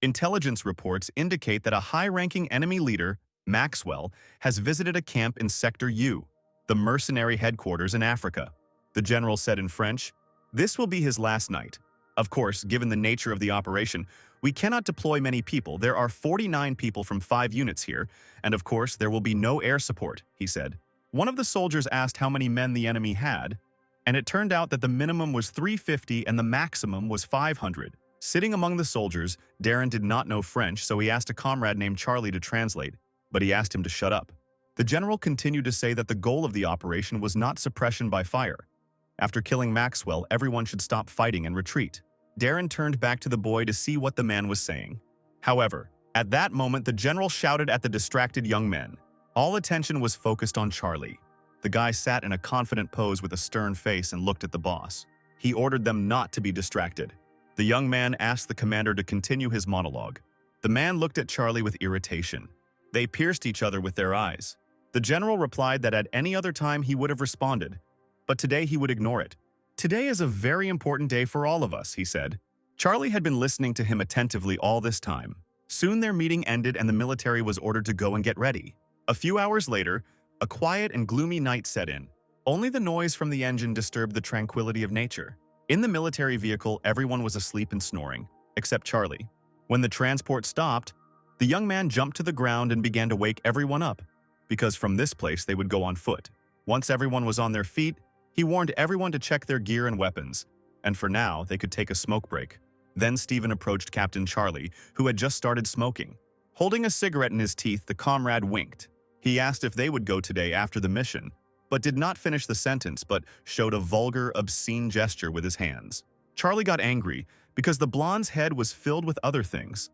Intelligence reports indicate that a high-ranking enemy leader, Maxwell, has visited a camp in Sector U, the mercenary headquarters in Africa. The general said in French, "This will be his last night. Of course, given the nature of the operation, we cannot deploy many people. There are 49 people from 5 units here, and of course, there will be no air support," he said. One of the soldiers asked how many men the enemy had, and it turned out that the minimum was 350 and the maximum was 500. Sitting among the soldiers, Darren did not know French, so he asked a comrade named Charlie to translate, but he asked him to shut up. The general continued to say that the goal of the operation was not suppression by fire. After killing Maxwell, everyone should stop fighting and retreat. Darren turned back to the boy to see what the man was saying. However, at that moment, the general shouted at the distracted young men. All attention was focused on Charlie. The guy sat in a confident pose with a stern face and looked at the boss. He ordered them not to be distracted. The young man asked the commander to continue his monologue. The man looked at Charlie with irritation. They pierced each other with their eyes. The general replied that at any other time he would have responded, but today he would ignore it. "Today is a very important day for all of us," he said. Charlie had been listening to him attentively all this time. Soon their meeting ended and the military was ordered to go and get ready. A few hours later, a quiet and gloomy night set in. Only the noise from the engine disturbed the tranquility of nature. In the military vehicle, everyone was asleep and snoring, except Charlie. When the transport stopped, the young man jumped to the ground and began to wake everyone up, because from this place they would go on foot. Once everyone was on their feet, he warned everyone to check their gear and weapons, and for now, they could take a smoke break. Then Stephen approached Captain Charlie, who had just started smoking. Holding a cigarette in his teeth, the comrade winked. He asked if they would go today after the mission, but did not finish the sentence but showed a vulgar, obscene gesture with his hands. Charlie got angry because the blonde's head was filled with other things.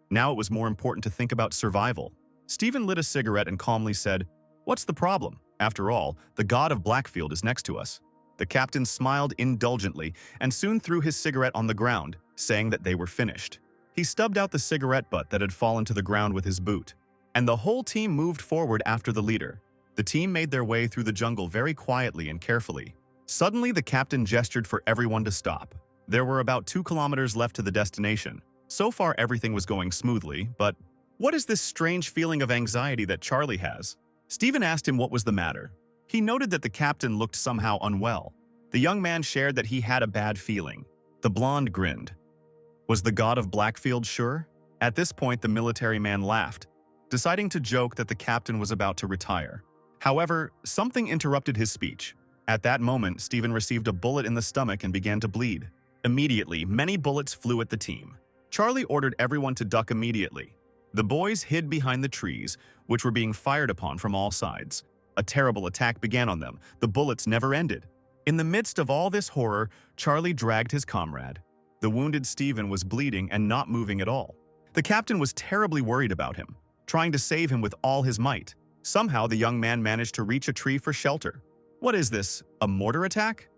Now it was more important to think about survival. Stephen lit a cigarette and calmly said, "What's the problem? After all, the god of Blackfield is next to us." The captain smiled indulgently and soon threw his cigarette on the ground, saying that they were finished. He stubbed out the cigarette butt that had fallen to the ground with his boot, and the whole team moved forward after the leader. The team made their way through the jungle very quietly and carefully. Suddenly, the captain gestured for everyone to stop. There were about 2 kilometers left to the destination. So far, everything was going smoothly, but what is this strange feeling of anxiety that Charlie has? Stephen asked him what was the matter. He noted that the captain looked somehow unwell. The young man shared that he had a bad feeling. The blonde grinned. Was the god of Blackfield sure? At this point, the military man laughed, deciding to joke that the captain was about to retire. However, something interrupted his speech. At that moment, Stephen received a bullet in the stomach and began to bleed. Immediately, many bullets flew at the team. Charlie ordered everyone to duck immediately. The boys hid behind the trees, which were being fired upon from all sides. A terrible attack began on them. The bullets never ended. In the midst of all this horror, Charlie dragged his comrade. The wounded Stephen was bleeding and not moving at all. The captain was terribly worried about him, trying to save him with all his might. Somehow, the young man managed to reach a tree for shelter. What is this, a mortar attack?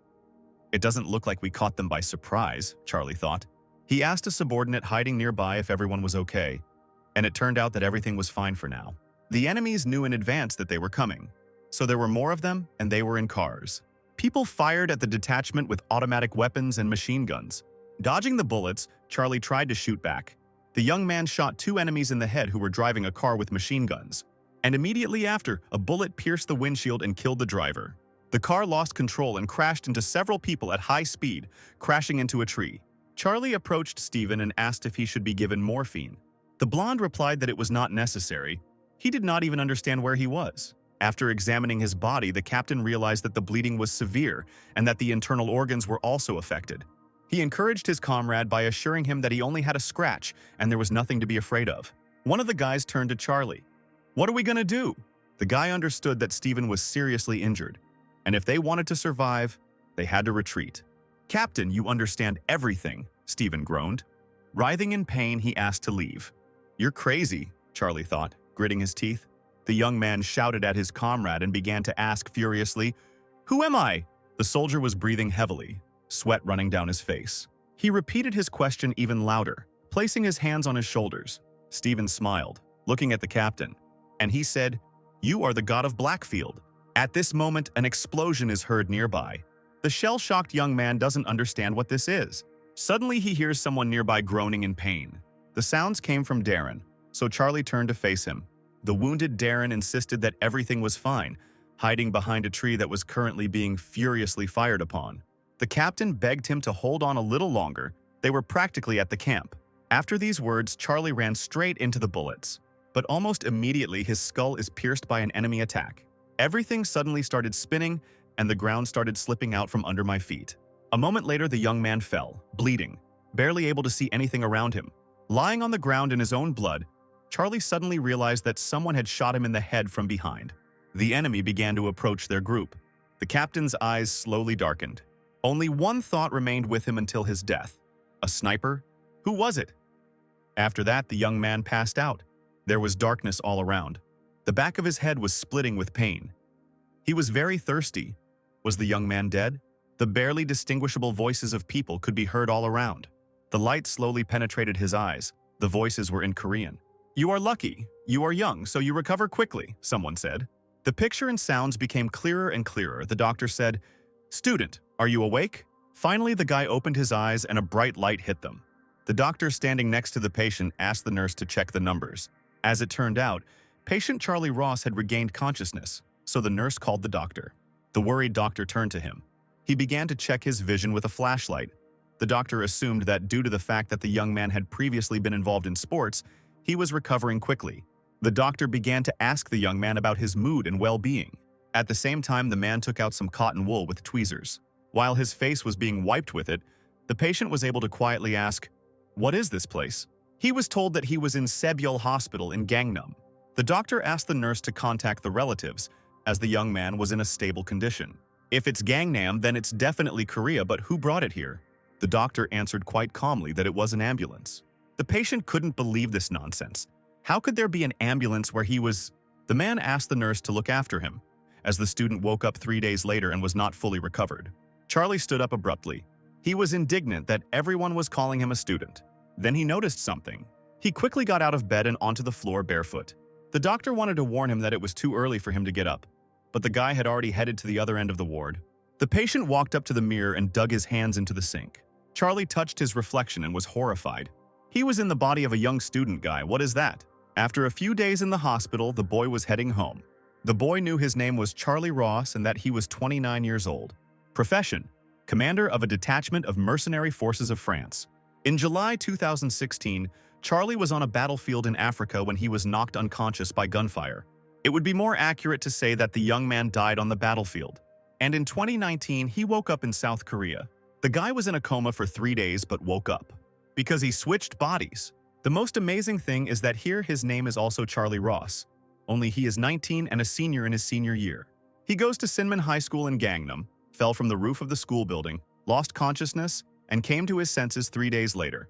It doesn't look like we caught them by surprise, Charlie thought. He asked a subordinate hiding nearby if everyone was okay, and it turned out that everything was fine for now. The enemies knew in advance that they were coming, so there were more of them and they were in cars. People fired at the detachment with automatic weapons and machine guns. Dodging the bullets, Charlie tried to shoot back. The young man shot 2 enemies in the head who were driving a car with machine guns. And immediately after, a bullet pierced the windshield and killed the driver. The car lost control and crashed into several people at high speed, crashing into a tree. Charlie approached Stephen and asked if he should be given morphine. The blonde replied that it was not necessary. He did not even understand where he was. After examining his body, the captain realized that the bleeding was severe and that the internal organs were also affected. He encouraged his comrade by assuring him that he only had a scratch and there was nothing to be afraid of. One of the guys turned to Charlie. "What are we gonna do?" The guy understood that Stephen was seriously injured, and if they wanted to survive, they had to retreat. "Captain, you understand everything," Stephen groaned. Writhing in pain, he asked to leave. "You're crazy," Charlie thought, gritting his teeth. The young man shouted at his comrade and began to ask furiously, "Who am I?" The soldier was breathing heavily, sweat running down his face. He repeated his question even louder, placing his hands on his shoulders. Stephen smiled, looking at the captain, and he said, "You are the god of Blackfield." At this moment, an explosion is heard nearby. The shell-shocked young man doesn't understand what this is. Suddenly, he hears someone nearby groaning in pain. The The sounds came from Darren, so Charlie turned to face him. The wounded Darren insisted that everything was fine, hiding behind a tree that was currently being furiously fired upon. The captain begged him to hold on a little longer. They were practically at the camp. After these words, Charlie ran straight into the bullets. But almost immediately, his skull is pierced by an enemy attack. Everything suddenly started spinning, and the ground started slipping out from under my feet. A moment later, the young man fell, bleeding, barely able to see anything around him. Lying on the ground in his own blood, Charlie suddenly realized that someone had shot him in the head from behind. The enemy began to approach their group. The captain's eyes slowly darkened. Only one thought remained with him until his death. A sniper? Who was it? After that, the young man passed out. There was darkness all around. The back of his head was splitting with pain. He was very thirsty. Was the young man dead? The barely distinguishable voices of people could be heard all around. The light slowly penetrated his eyes. The voices were in Korean. "You are lucky. You are young, so you recover quickly," someone said. The picture and sounds became clearer and clearer. The doctor said, "Student, are you awake?" Finally, the guy opened his eyes and a bright light hit them. The doctor standing next to the patient asked the nurse to check the numbers. As it turned out, patient Charlie Ross had regained consciousness, so the nurse called the doctor. The worried doctor turned to him. He began to check his vision with a flashlight. The doctor assumed that due to the fact that the young man had previously been involved in sports, he was recovering quickly. The doctor began to ask the young man about his mood and well-being. At the same time, the man took out some cotton wool with tweezers. While his face was being wiped with it, the patient was able to quietly ask, "What is this place?" He was told that he was in Sebyul Hospital in Gangnam. The doctor asked the nurse to contact the relatives, as the young man was in a stable condition. "If it's Gangnam, then it's definitely Korea, but who brought it here?" The doctor answered quite calmly that it was an ambulance. The patient couldn't believe this nonsense. How could there be an ambulance where he was? The man asked the nurse to look after him, as the student woke up 3 days later and was not fully recovered. Charlie stood up abruptly. He was indignant that everyone was calling him a student. Then he noticed something. He quickly got out of bed and onto the floor barefoot. The doctor wanted to warn him that it was too early for him to get up, but the guy had already headed to the other end of the ward. The patient walked up to the mirror and dug his hands into the sink. Charlie touched his reflection and was horrified. He was in the body of a young student guy. What is that? After a few days in the hospital, the boy was heading home. The boy knew his name was Charlie Ross and that he was 29 years old. Profession: commander of a detachment of mercenary forces of France. In July 2016, Charlie was on a battlefield in Africa when he was knocked unconscious by gunfire. It would be more accurate to say that the young man died on the battlefield. And in 2019, he woke up in South Korea. The guy was in a coma for 3 days but woke up because he switched bodies. The most amazing thing is that here his name is also Charlie Ross, only he is 19 and a senior in his senior year. He goes to Sinmin High School in Gangnam, fell from the roof of the school building, lost consciousness, and came to his senses 3 days later.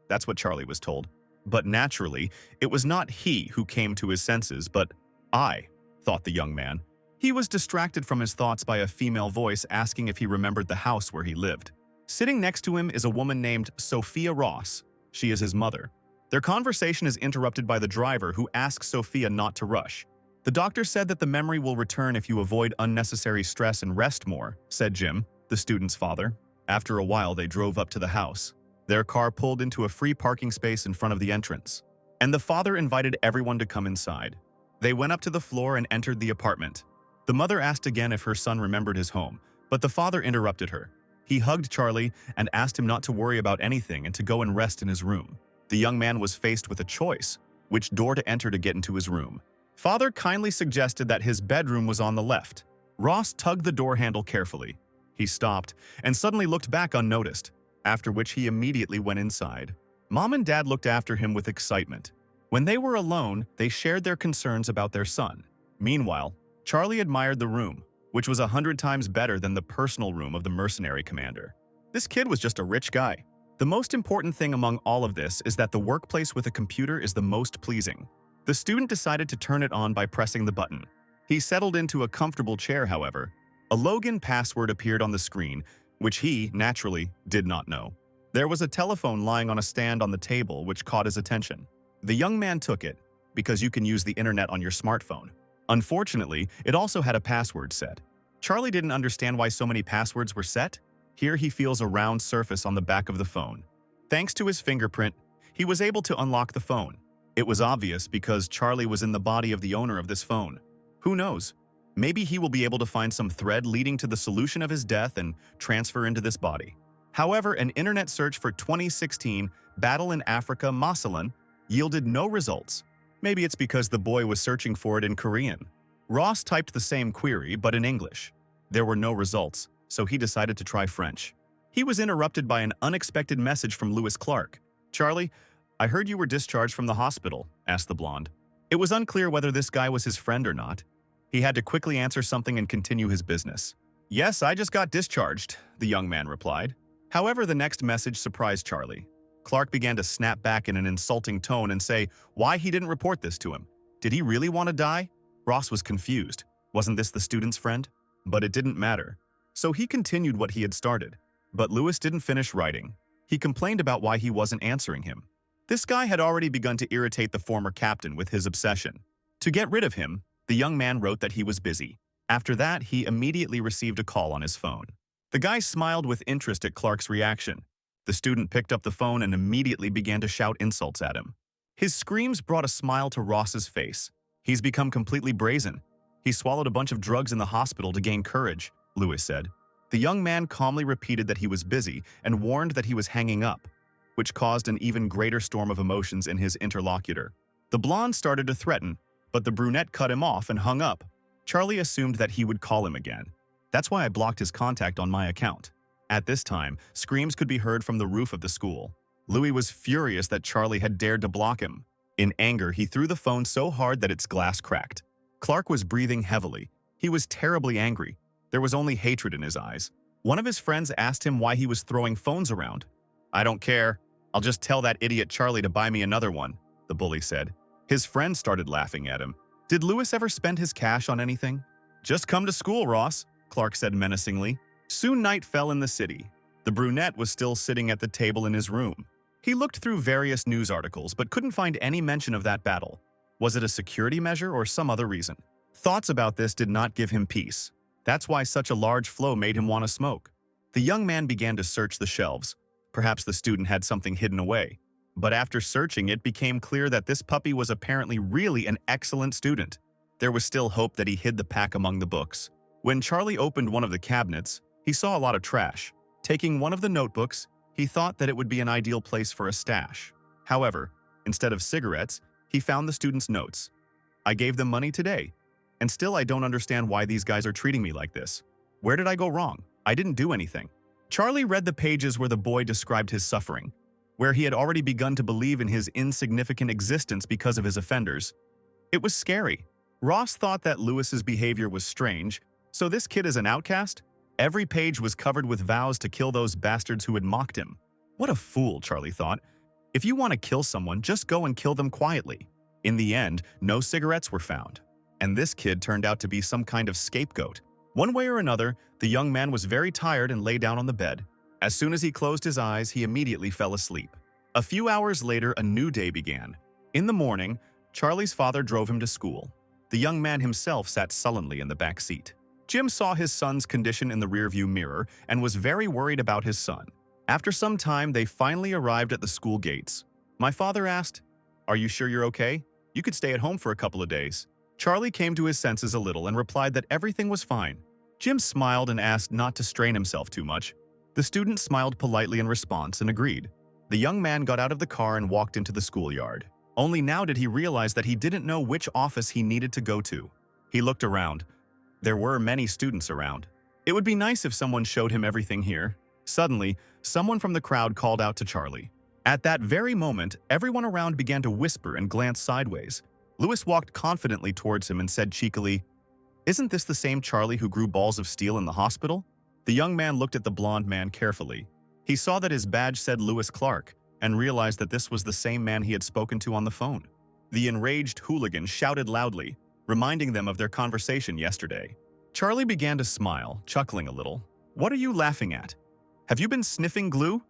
That's what Charlie was told. But naturally, it was not he who came to his senses, but I, thought the young man. He was distracted from his thoughts by a female voice asking if he remembered the house where he lived. Sitting next to him is a woman named Sophia Ross. She is his mother. Their conversation is interrupted by the driver who asks Sophia not to rush. The doctor said that the memory will return if you avoid unnecessary stress and rest more, said Jim, the student's father. After a while, they drove up to the house. Their car pulled into a free parking space in front of the entrance, and the father invited everyone to come inside. They went up to the floor and entered the apartment. The mother asked again if her son remembered his home, but the father interrupted her. He hugged Charlie and asked him not to worry about anything and to go and rest in his room. The young man was faced with a choice, which door to enter to get into his room. Father kindly suggested that his bedroom was on the left. Ross tugged the door handle carefully. He stopped and suddenly looked back unnoticed, after which he immediately went inside. Mom and Dad looked after him with excitement. When they were alone, they shared their concerns about their son. Meanwhile, Charlie admired the room, which was 100 times better than the personal room of the mercenary commander. This kid was just a rich guy. The most important thing among all of this is that the workplace with a computer is the most pleasing. The student decided to turn it on by pressing the button. He settled into a comfortable chair, however. A login password appeared on the screen, which he, naturally, did not know. There was a telephone lying on a stand on the table which caught his attention. The young man took it, because you can use the internet on your smartphone. Unfortunately, it also had a password set. Charlie didn't understand why so many passwords were set. Here he feels a round surface on the back of the phone. Thanks to his fingerprint, He was able to unlock the phone. It was obvious because Charlie was in the body of the owner of this phone. Who knows? Maybe he will be able to find some thread leading to the solution of his death and transfer into this body. However, an internet search for 2016 Battle in Africa Masalan yielded no results. Maybe it's because the boy was searching for it in Korean. Ross typed the same query, but in English. There were no results, so he decided to try French. He was interrupted by an unexpected message from Lewis Clark. "Charlie, I heard you were discharged from the hospital," asked the blonde. It was unclear whether this guy was his friend or not. He had to quickly answer something and continue his business. "Yes, I just got discharged," the young man replied. However, the next message surprised Charlie. Clark began to snap back in an insulting tone and say why he didn't report this to him. Did he really want to die? Ross was confused. Wasn't this the student's friend? But it didn't matter. So he continued what he had started. But Lewis didn't finish writing. He complained about why he wasn't answering him. This guy had already begun to irritate the former captain with his obsession. To get rid of him, the young man wrote that he was busy. After that, he immediately received a call on his phone. The guy smiled with interest at Clark's reaction. The student picked up the phone and immediately began to shout insults at him. His screams brought a smile to Ross's face. "He's become completely brazen. He swallowed a bunch of drugs in the hospital to gain courage," Lewis said. The young man calmly repeated that he was busy and warned that he was hanging up, which caused an even greater storm of emotions in his interlocutor. The blonde started to threaten, but the brunette cut him off and hung up. Charlie assumed that he would call him again. "That's why I blocked his contact on my account." At this time, screams could be heard from the roof of the school. Louis was furious that Charlie had dared to block him. In anger, he threw the phone so hard that its glass cracked. Clark was breathing heavily. He was terribly angry. There was only hatred in his eyes. One of his friends asked him why he was throwing phones around. "I don't care. I'll just tell that idiot Charlie to buy me another one," the bully said. His friend started laughing at him. Did Lewis ever spend his cash on anything? "Just come to school, Ross," Clark said menacingly. Soon night fell in the city. The brunette was still sitting at the table in his room. He looked through various news articles but couldn't find any mention of that battle. Was it a security measure or some other reason? Thoughts about this did not give him peace. That's why such a large flow made him want to smoke. The young man began to search the shelves. Perhaps the student had something hidden away. But after searching, it became clear that this puppy was apparently really an excellent student. There was still hope that he hid the pack among the books. When Charlie opened one of the cabinets, he saw a lot of trash. Taking one of the notebooks, he thought that it would be an ideal place for a stash. However, instead of cigarettes, he found the student's notes. "I gave them money today, and still I don't understand why these guys are treating me like this. Where did I go wrong? I didn't do anything." Charlie read the pages where the boy described his suffering, where he had already begun to believe in his insignificant existence because of his offenders. It was scary. Ross thought that Lewis's behavior was strange. So this kid is an outcast? Every page was covered with vows to kill those bastards who had mocked him. What a fool, Charlie thought. If you want to kill someone, just go and kill them quietly. In the end, no cigarettes were found. And this kid turned out to be some kind of scapegoat. One way or another, the young man was very tired and lay down on the bed. As soon as he closed his eyes, he immediately fell asleep. A few hours later, a new day began. In the morning, Charlie's father drove him to school. The young man himself sat sullenly in the back seat. Jim saw his son's condition in the rearview mirror and was very worried about his son. After some time, they finally arrived at the school gates. My father asked, "Are you sure you're okay? You could stay at home for a couple of days." Charlie came to his senses a little and replied that everything was fine. Jim smiled and asked not to strain himself too much. The student smiled politely in response and agreed. The young man got out of the car and walked into the schoolyard. Only now did he realize that he didn't know which office he needed to go to. He looked around. There were many students around. It would be nice if someone showed him everything here. Suddenly, someone from the crowd called out to Charlie. At that very moment, everyone around began to whisper and glance sideways. Lewis walked confidently towards him and said cheekily, "Isn't this the same Charlie who grew balls of steel in the hospital?" The young man looked at the blonde man carefully. He saw that his badge said Lewis Clark and realized that this was the same man he had spoken to on the phone. The enraged hooligan shouted loudly, reminding them of their conversation yesterday. Charlie began to smile, chuckling a little. "What are you laughing at? Have you been sniffing glue?"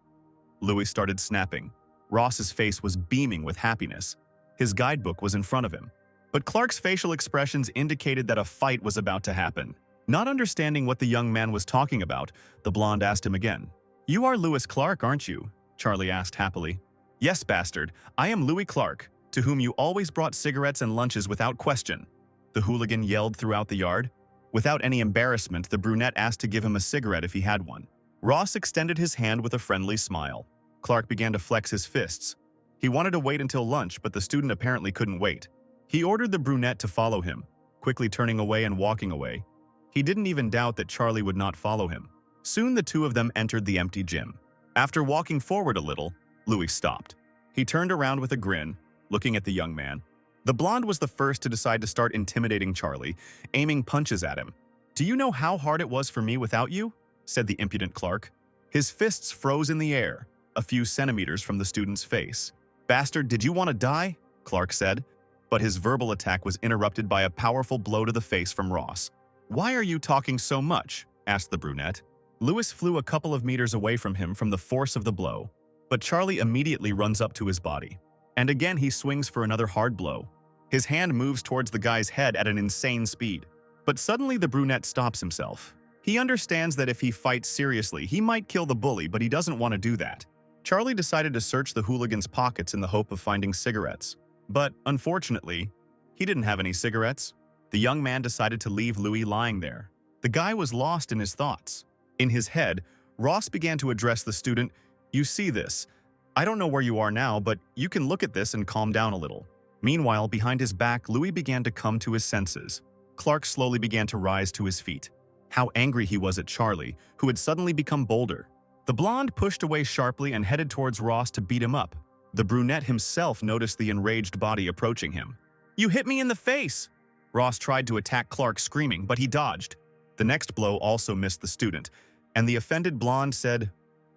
Louis started snapping. Ross's face was beaming with happiness. His guidebook was in front of him. But Clark's facial expressions indicated that a fight was about to happen. Not understanding what the young man was talking about, the blonde asked him again. "You are Lewis Clark, aren't you?" Charlie asked happily. "Yes, bastard, I am Louis Clark, to whom you always brought cigarettes and lunches without question," the hooligan yelled throughout the yard. Without any embarrassment, the brunette asked to give him a cigarette if he had one. Ross extended his hand with a friendly smile. Clark began to flex his fists. He wanted to wait until lunch, but the student apparently couldn't wait. He ordered the brunette to follow him, quickly turning away and walking away. He didn't even doubt that Charlie would not follow him. Soon the two of them entered the empty gym. After walking forward a little, Louis stopped. He turned around with a grin, looking at the young man. The blonde was the first to decide to start intimidating Charlie, aiming punches at him. "Do you know how hard it was for me without you?" said the impudent Clark. His fists froze in the air, a few centimeters from the student's face. "Bastard, did you want to die?" Clark said. But his verbal attack was interrupted by a powerful blow to the face from Ross. "Why are you talking so much?" asked the brunette. Louis flew a couple of meters away from him from the force of the blow, but Charlie immediately runs up to his body. And again he swings for another hard blow. His hand moves towards the guy's head at an insane speed. But suddenly the brunette stops himself. He understands that if he fights seriously, he might kill the bully, but he doesn't want to do that. Charlie decided to search the hooligan's pockets in the hope of finding cigarettes. But, unfortunately, he didn't have any cigarettes. The young man decided to leave Louis lying there. The guy was lost in his thoughts. In his head, Ross began to address the student. "You see this. I don't know where you are now, but you can look at this and calm down a little." Meanwhile, behind his back, Louis began to come to his senses. Clark slowly began to rise to his feet. How angry he was at Charlie, who had suddenly become bolder. The blonde pushed away sharply and headed towards Ross to beat him up. The brunette himself noticed the enraged body approaching him. "You hit me in the face!" Ross tried to attack Clark, screaming, but he dodged. The next blow also missed the student, and the offended blonde said,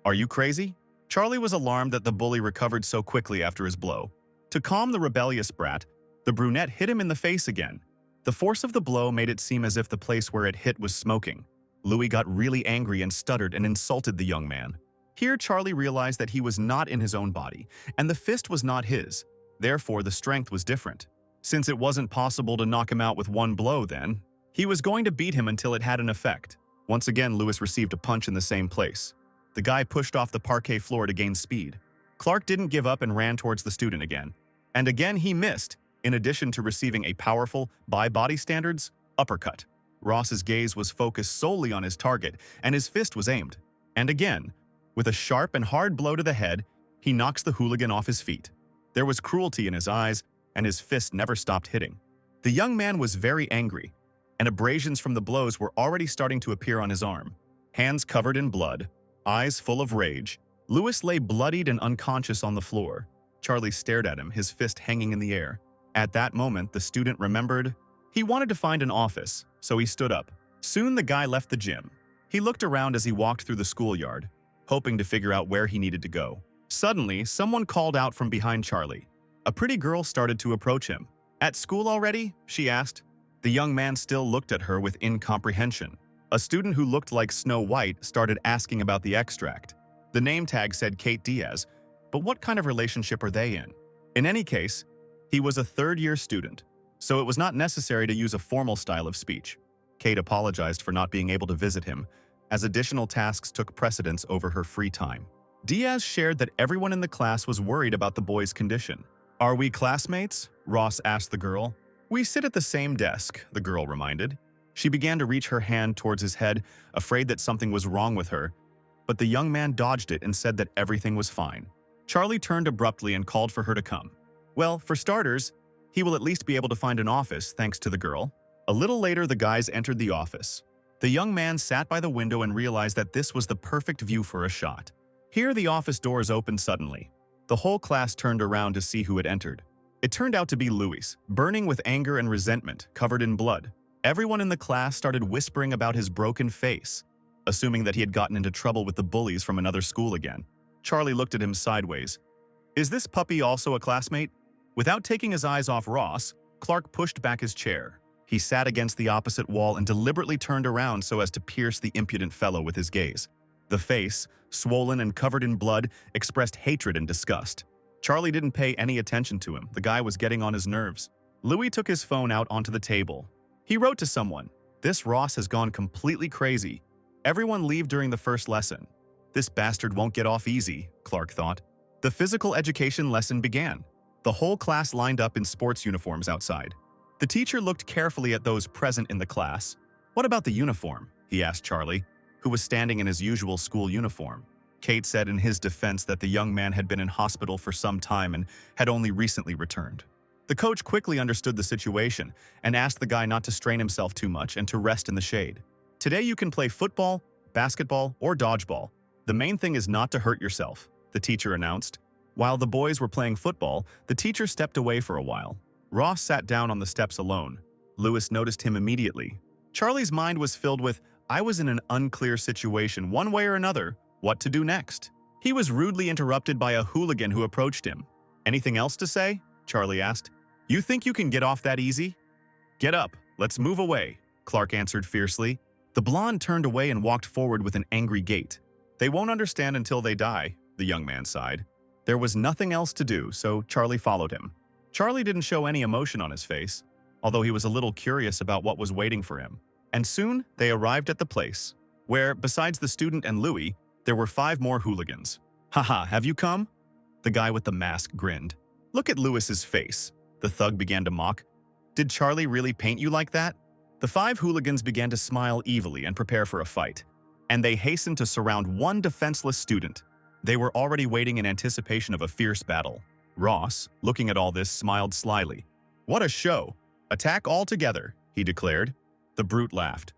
"Are you crazy?" Charlie was alarmed that the bully recovered so quickly after his blow. To calm the rebellious brat, the brunette hit him in the face again. The force of the blow made it seem as if the place where it hit was smoking. Louis got really angry and stuttered and insulted the young man. Here Charlie realized that he was not in his own body, and the fist was not his. Therefore, the strength was different. Since it wasn't possible to knock him out with one blow then, he was going to beat him until it had an effect. Once again, Louis received a punch in the same place. The guy pushed off the parquet floor to gain speed. Clark didn't give up and ran towards the student again. And again he missed, in addition to receiving a powerful, by body standards, uppercut. Ross's gaze was focused solely on his target, and his fist was aimed. And again, with a sharp and hard blow to the head, he knocks the hooligan off his feet. There was cruelty in his eyes, and his fist never stopped hitting. The young man was very angry, and abrasions from the blows were already starting to appear on his arm. Hands covered in blood, eyes full of rage, Louis lay bloodied and unconscious on the floor. Charlie stared at him, his fist hanging in the air. At that moment, the student remembered he wanted to find an office, so he stood up. Soon the guy left the gym. He looked around as he walked through the schoolyard, hoping to figure out where he needed to go. Suddenly, someone called out from behind Charlie. A pretty girl started to approach him. "At school already?" she asked. The young man still looked at her with incomprehension. A student who looked like Snow White started asking about the extract. The name tag said Kate Diaz, but what kind of relationship are they in? In any case, he was a third-year student, so it was not necessary to use a formal style of speech. Kate apologized for not being able to visit him, as additional tasks took precedence over her free time. Diaz shared that everyone in the class was worried about the boy's condition. "Are we classmates?" Ross asked the girl. "We sit at the same desk," the girl reminded. She began to reach her hand towards his head, afraid that something was wrong with her, but the young man dodged it and said that everything was fine. Charlie turned abruptly and called for her to come. Well, for starters, he will at least be able to find an office thanks to the girl. A little later, the guys entered the office. The young man sat by the window and realized that this was the perfect view for a shot. Here, the office doors opened suddenly. The whole class turned around to see who had entered. It turned out to be Louis, burning with anger and resentment, covered in blood. Everyone in the class started whispering about his broken face, assuming that he had gotten into trouble with the bullies from another school again. Charlie looked at him sideways. "Is this puppy also a classmate?" Without taking his eyes off Ross, Clark pushed back his chair. He sat against the opposite wall and deliberately turned around so as to pierce the impudent fellow with his gaze. The face, swollen and covered in blood, expressed hatred and disgust. Charlie didn't pay any attention to him. The guy was getting on his nerves. Louis took his phone out onto the table. He wrote to someone, "This Ross has gone completely crazy. Everyone leave during the first lesson." This bastard won't get off easy, Clark thought. The physical education lesson began. The whole class lined up in sports uniforms outside. The teacher looked carefully at those present in the class. "What about the uniform?" he asked Charlie, who was standing in his usual school uniform. Kate said in his defense that the young man had been in hospital for some time and had only recently returned. The coach quickly understood the situation and asked the guy not to strain himself too much and to rest in the shade. "Today you can play football, basketball, or dodgeball. The main thing is not to hurt yourself," the teacher announced. While the boys were playing football, the teacher stepped away for a while. Ross sat down on the steps alone. Lewis noticed him immediately. Charlie's mind was filled with, "I was in an unclear situation one way or another. What to do next?" He was rudely interrupted by a hooligan who approached him. "Anything else to say?" Charlie asked. "You think you can get off that easy?" "Get up, let's move away," Clark answered fiercely. The blonde turned away and walked forward with an angry gait. "They won't understand until they die," the young man sighed. There was nothing else to do, so Charlie followed him. Charlie didn't show any emotion on his face, although he was a little curious about what was waiting for him. And soon, they arrived at the place, where, besides the student and Louis, there were 5 more hooligans. "Haha, have you come?" The guy with the mask grinned. "Look at Lewis's face," the thug began to mock. "Did Charlie really paint you like that?" The 5 hooligans began to smile evilly and prepare for a fight, and they hastened to surround one defenseless student. They were already waiting in anticipation of a fierce battle. Ross, looking at all this, smiled slyly. "What a show! Attack all together," he declared. The brute laughed.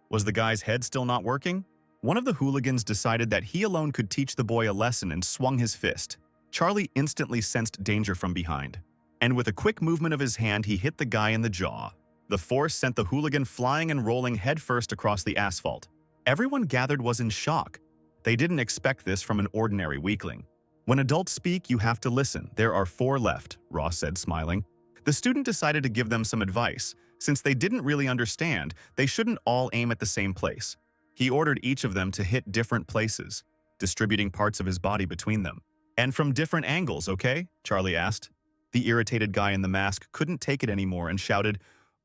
Was the guy's head still not working? One of the hooligans decided that he alone could teach the boy a lesson and swung his fist. Charlie instantly sensed danger from behind, and with a quick movement of his hand, he hit the guy in the jaw. The force sent the hooligan flying and rolling headfirst across the asphalt. Everyone gathered was in shock. They didn't expect this from an ordinary weakling. "When adults speak, you have to listen. There are 4 left," Ross said, smiling. The student decided to give them some advice. Since they didn't really understand, they shouldn't all aim at the same place. He ordered each of them to hit different places, distributing parts of his body between them. "And from different angles, okay?" Charlie asked. The irritated guy in the mask couldn't take it anymore and shouted,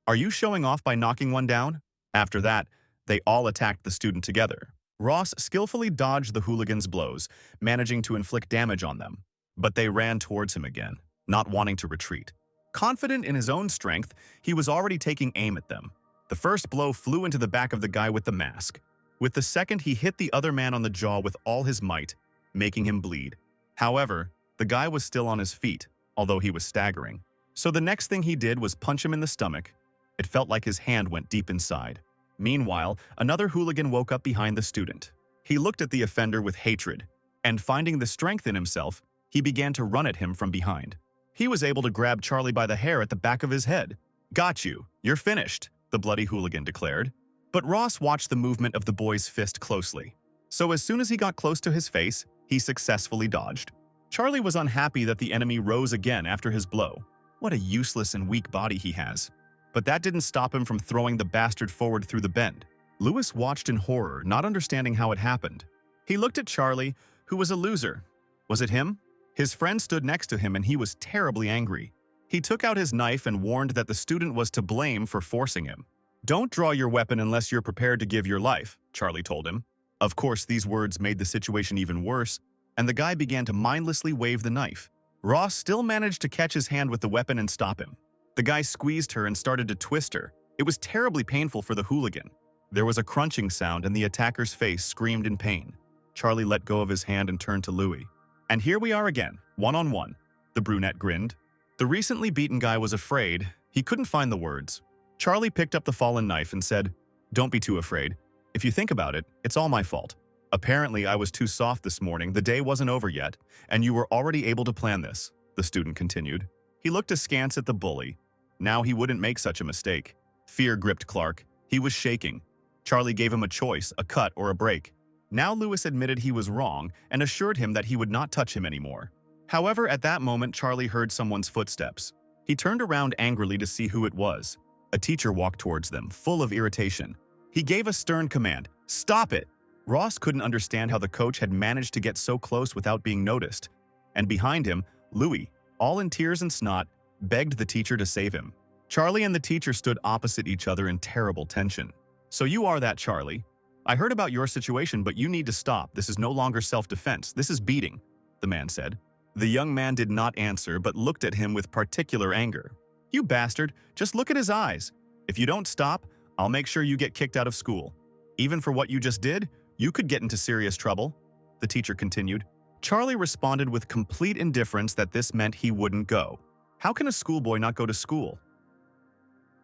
"Are you showing off by knocking one down?" After that, they all attacked the student together. Ross skillfully dodged the hooligans' blows, managing to inflict damage on them. But they ran towards him again, not wanting to retreat. Confident in his own strength, he was already taking aim at them. The first blow flew into the back of the guy with the mask. With the second, he hit the other man on the jaw with all his might, making him bleed. However, the guy was still on his feet, although he was staggering. So the next thing he did was punch him in the stomach. It felt like his hand went deep inside. Meanwhile, another hooligan woke up behind the student. He looked at the offender with hatred, and finding the strength in himself, he began to run at him from behind. He was able to grab Charlie by the hair at the back of his head. "Got you. You're finished," the bloody hooligan declared. But Ross watched the movement of the boy's fist closely. So as soon as he got close to his face, he successfully dodged. Charlie was unhappy that the enemy rose again after his blow. What a useless and weak body he has. But that didn't stop him from throwing the bastard forward through the bend. Lewis watched in horror, not understanding how it happened. He looked at Charlie, who was a loser. Was it him? His friend stood next to him and he was terribly angry. He took out his knife and warned that the student was to blame for forcing him. "Don't draw your weapon unless you're prepared to give your life," Charlie told him. Of course, these words made the situation even worse, and the guy began to mindlessly wave the knife. Ross still managed to catch his hand with the weapon and stop him. The guy squeezed her and started to twist her. It was terribly painful for the hooligan. There was a crunching sound and the attacker's face screamed in pain. Charlie let go of his hand and turned to Louis. "And here we are again, one-on-one," the brunette grinned. The recently beaten guy was afraid. He couldn't find the words. Charlie picked up the fallen knife and said, "Don't be too afraid. If you think about it, it's all my fault. Apparently, I was too soft this morning. The day wasn't over yet, and you were already able to plan this," the student continued. He looked askance at the bully. Now he wouldn't make such a mistake. Fear gripped Clark. He was shaking. Charlie gave him a choice, a cut or a break. Now Lewis admitted he was wrong and assured him that he would not touch him anymore. However, at that moment, Charlie heard someone's footsteps. He turned around angrily to see who it was. A teacher walked towards them, full of irritation. He gave a stern command, "Stop it!" Ross couldn't understand how the coach had managed to get so close without being noticed. And behind him, Louis, all in tears and snot, begged the teacher to save him. Charlie and the teacher stood opposite each other in terrible tension. "So you are that Charlie. I heard about your situation, but you need to stop. This is no longer self-defense. This is beating," the man said. The young man did not answer but looked at him with particular anger. "You bastard, just look at his eyes. If you don't stop, I'll make sure you get kicked out of school. Even for what you just did, you could get into serious trouble," the teacher continued. Charlie responded with complete indifference that this meant he wouldn't go. How can a schoolboy not go to school?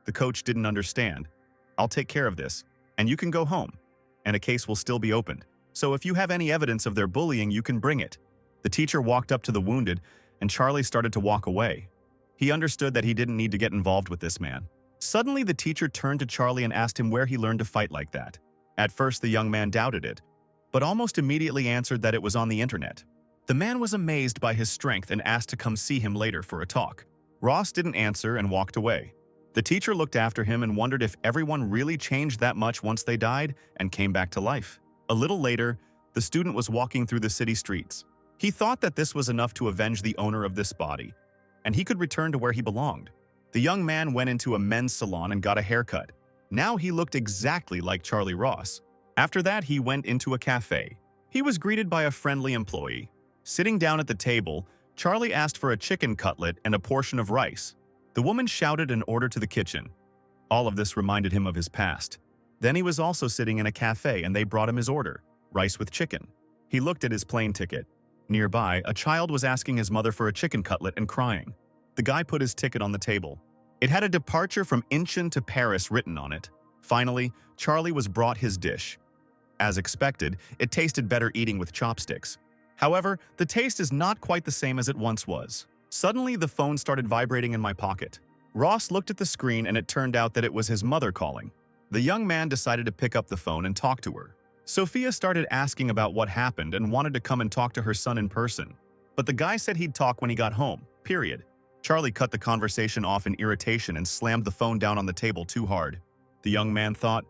The coach didn't understand. "I'll take care of this, and you can go home, and a case will still be opened. So if you have any evidence of their bullying, you can bring it." The teacher walked up to the wounded, and Charlie started to walk away. He understood that he didn't need to get involved with this man. Suddenly, the teacher turned to Charlie and asked him where he learned to fight like that. At first, the young man doubted it, but almost immediately answered that it was on the internet. The man was amazed by his strength and asked to come see him later for a talk. Ross didn't answer and walked away. The teacher looked after him and wondered if everyone really changed that much once they died and came back to life. A little later, the student was walking through the city streets. He thought that this was enough to avenge the owner of this body, and he could return to where he belonged. The young man went into a men's salon and got a haircut. Now he looked exactly like Charlie Ross. After that, he went into a cafe. He was greeted by a friendly employee. Sitting down at the table, Charlie asked for a chicken cutlet and a portion of rice. The woman shouted an order to the kitchen. All of this reminded him of his past. Then he was also sitting in a cafe and they brought him his order, rice with chicken. He looked at his plane ticket. Nearby, a child was asking his mother for a chicken cutlet and crying. The guy put his ticket on the table. It had a departure from Incheon to Paris written on it. Finally, Charlie was brought his dish. As expected, it tasted better eating with chopsticks. However, the taste is not quite the same as it once was. Suddenly, the phone started vibrating in my pocket. Ross looked at the screen and it turned out that it was his mother calling. The young man decided to pick up the phone and talk to her. Sophia started asking about what happened and wanted to come and talk to her son in person. But the guy said he'd talk when he got home, period. Charlie cut the conversation off in irritation and slammed the phone down on the table too hard. The young man thought,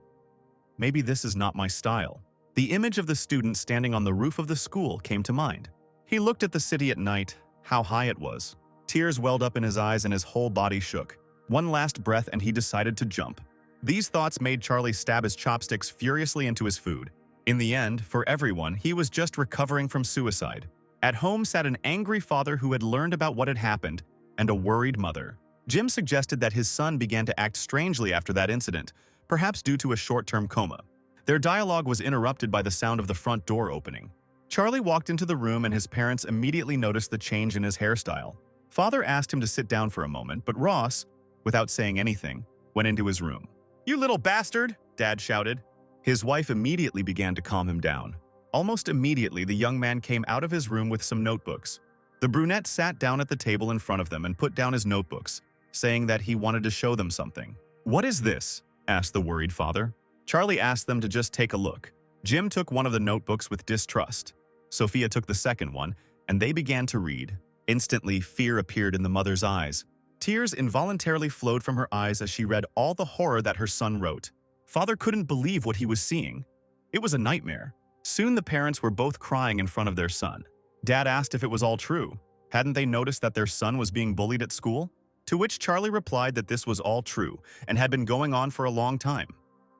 maybe this is not my style. The image of the student standing on the roof of the school came to mind. He looked at the city at night, how high it was. Tears welled up in his eyes and his whole body shook. One last breath and he decided to jump. These thoughts made Charlie stab his chopsticks furiously into his food. In the end, for everyone, he was just recovering from suicide. At home sat an angry father who had learned about what had happened, and a worried mother. Jim suggested that his son began to act strangely after that incident, perhaps due to a short-term coma. Their dialogue was interrupted by the sound of the front door opening. Charlie walked into the room and his parents immediately noticed the change in his hairstyle. Father asked him to sit down for a moment, but Ross, without saying anything, went into his room. "You little bastard!" Dad shouted. His wife immediately began to calm him down. Almost immediately, the young man came out of his room with some notebooks. The brunette sat down at the table in front of them and put down his notebooks, saying that he wanted to show them something. "What is this?" asked the worried father. Charlie asked them to just take a look. Jim took one of the notebooks with distrust. Sophia took the second one, and they began to read. Instantly, fear appeared in the mother's eyes. Tears involuntarily flowed from her eyes as she read all the horror that her son wrote. Father couldn't believe what he was seeing. It was a nightmare. Soon the parents were both crying in front of their son. Dad asked if it was all true. Hadn't they noticed that their son was being bullied at school? To which Charlie replied that this was all true and had been going on for a long time.